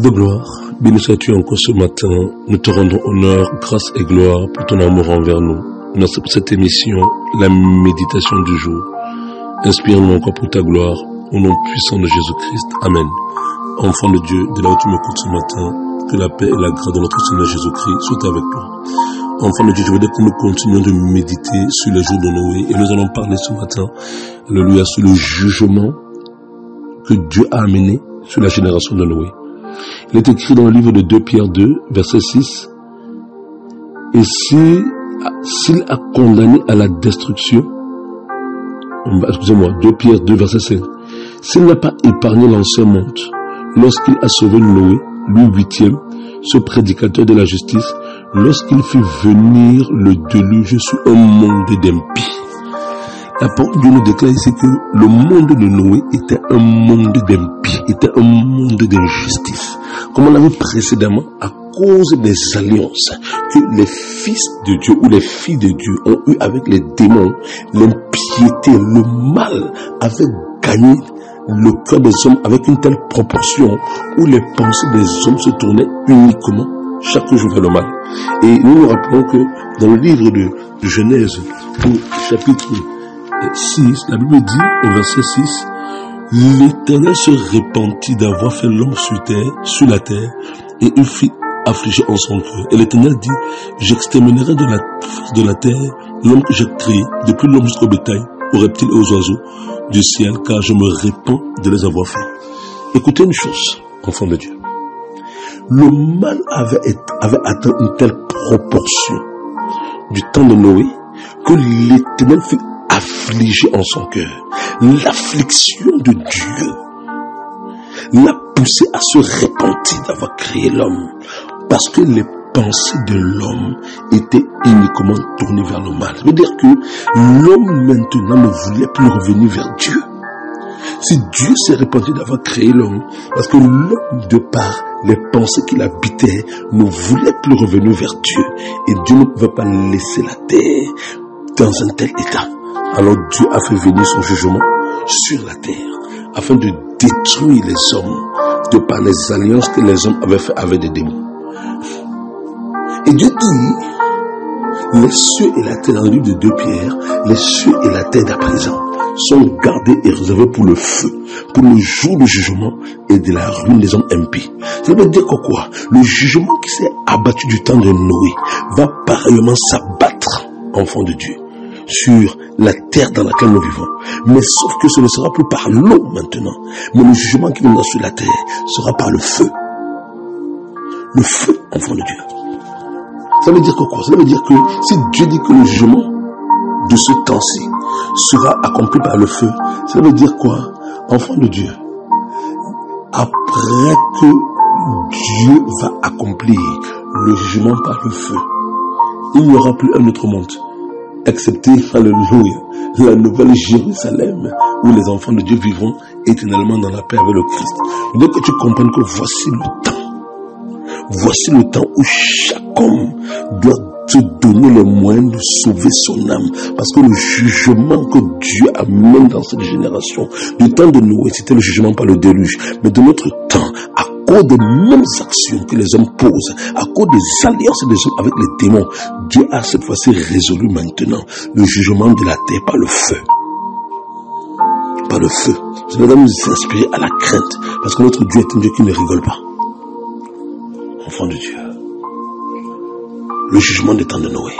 de gloire, béni sois-tu encore ce matin. Nous te rendons honneur, grâce et gloire pour ton amour envers nous. Merci pour cette émission, la méditation du jour. Inspire-nous encore pour ta gloire, au nom puissant de Jésus-Christ. Amen. Enfant de Dieu, de là où tu m'écoutes ce matin, que la paix et la grâce de notre Seigneur Jésus-Christ soient avec toi. Enfant de Dieu, je veux dire que nous continuons de méditer sur les jours de Noé et nous allons parler ce matin, alléluia, sur le jugement que Dieu a amené sur la génération de Noé. Il est écrit dans le livre de 2 Pierre 2, verset 6, et s'il a condamné à la destruction, 2 Pierre 2, verset 5, s'il n'a pas épargné l'ancien monde, lorsqu'il a sauvé Noé, lui huitième, ce prédicateur de la justice, lorsqu'il fit venir le déluge sur un monde d'impies. La parole de Dieu nous déclare ici que le monde de Noé était un monde d'impies, était un monde d'injustice. Comme on l'a vu précédemment, à cause des alliances que les fils de Dieu ou les filles de Dieu ont eu avec les démons, l'impiété, le mal avait gagné le cœur des hommes avec une telle proportion où les pensées des hommes se tournaient uniquement chaque jour vers le mal. Et nous nous rappelons que dans le livre de Genèse, au chapitre 6, la Bible dit au verset 6, l'Éternel se repentit d'avoir fait l'homme sur la terre, et il fit affliger en son cœur. Et l'Éternel dit, j'exterminerai de la face de la terre l'homme que j'ai créé, depuis l'homme jusqu'au bétail, aux reptiles et aux oiseaux du ciel, car je me répands de les avoir faits. Écoutez une chose, enfants de Dieu. Le mal avait atteint une telle proportion du temps de Noé que l'Éternel fut affligé en son cœur. L'affliction de Dieu l'a poussé à se repentir d'avoir créé l'homme, parce que les pensées de l'homme étaient uniquement tournées vers le mal. Ça veut dire que l'homme maintenant ne voulait plus revenir vers Dieu. Si Dieu s'est repenti d'avoir créé l'homme, parce que l'homme, de par les pensées qu'il habitait, ne voulait plus revenir vers Dieu, et Dieu ne pouvait pas laisser la terre dans un tel état. Alors Dieu a fait venir son jugement sur la terre, afin de détruire les hommes, de par les alliances que les hommes avaient fait avec des démons. Et Dieu dit, les cieux et la terre, dans le livre de 2 Pierre, les cieux et la terre d'à présent sont gardés et réservés pour le feu, pour le jour du jugement et de la ruine des hommes impies. Ça veut dire que quoi? Le jugement qui s'est abattu du temps de Noé va pareillement s'abattre, enfants de Dieu, sur la terre dans laquelle nous vivons. Mais sauf que ce ne sera plus par l'eau maintenant, mais le jugement qui viendra sur la terre sera par le feu. Le feu, enfants de Dieu. Ça veut dire que quoi? Ça veut dire que si Dieu dit que le jugement de ce temps-ci sera accompli par le feu, ça veut dire quoi? Enfants de Dieu, après que Dieu va accomplir le jugement par le feu, il n'y aura plus un autre monde, excepté, alléluia, la nouvelle Jérusalem, où les enfants de Dieu vivront éternellement dans la paix avec le Christ. Dès que tu comprends que voici le temps où chaque homme doit se donner les moyens de sauver son âme, parce que le jugement que Dieu amène dans cette génération, du temps de Noé, c'était le jugement par le déluge, mais de notre temps, à cause des mêmes actions que les hommes posent, à cause des alliances des hommes avec les démons, Dieu a cette fois-ci résolu maintenant le jugement de la terre par le feu. Par le feu. Ça doit nous inspirer à la crainte, parce que notre Dieu est un Dieu qui ne rigole pas. Enfants de Dieu, le jugement des temps de Noé.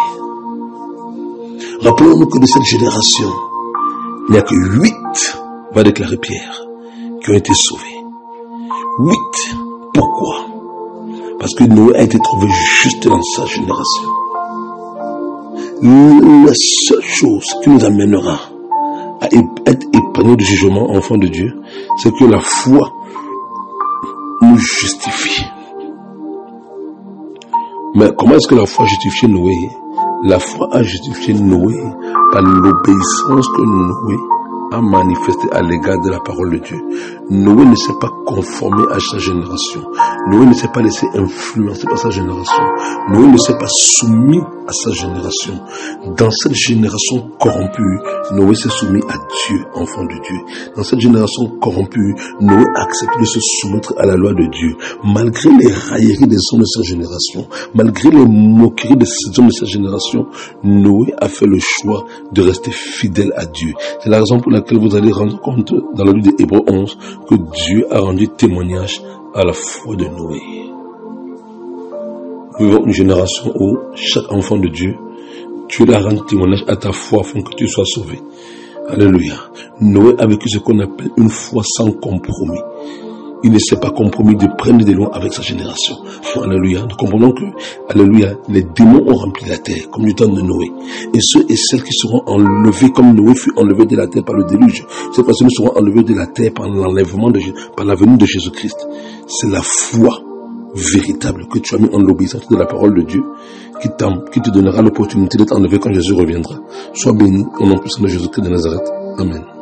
Rappelons-nous que de cette génération, il n'y a que 8, va déclarer Pierre, qui ont été sauvés. 8. Pourquoi? Parce que Noé a été trouvé juste dans sa génération. La seule chose qui nous amènera à être épargnés du jugement, enfants de Dieu, c'est que la foi nous justifie. Mais comment est-ce que la foi a justifié Noé? La foi a justifié Noé par l'obéissance que Noé a manifestée à l'égard de la parole de Dieu. Noé ne s'est pas conformé à sa génération. Noé ne s'est pas laissé influencer par sa génération. Noé ne s'est pas soumis à sa génération. Dans cette génération corrompue, Noé s'est soumis à Dieu, enfant de Dieu. Dans cette génération corrompue, Noé a accepté de se soumettre à la loi de Dieu. Malgré les railleries des hommes de sa génération, malgré les moqueries de ces hommes de sa génération, Noé a fait le choix de rester fidèle à Dieu. C'est la raison pour laquelle vous allez rendre compte dans le livre des Hébreux 11 que Dieu a rendu témoignage à la foi de Noé. Nous vivons une génération où chaque enfant de Dieu, Dieu doit rendre témoignage à ta foi afin que tu sois sauvé. Alléluia. Noé a vécu ce qu'on appelle une foi sans compromis. Il ne s'est pas compromis de prendre des lois avec sa génération. Alléluia. Nous comprenons que, alléluia, les démons ont rempli la terre, comme du temps de Noé. Et ceux et celles qui seront enlevés, comme Noé fut enlevé de la terre par le déluge, ces personnes seront enlevées de la terre par l'enlèvement par la venue de Jésus-Christ. C'est la foi véritable que tu as mis en l'obéissance de la parole de Dieu qui te donnera l'opportunité d'être enlevé quand Jésus reviendra. Sois béni au nom puissant de Jésus-Christ de Nazareth. Amen.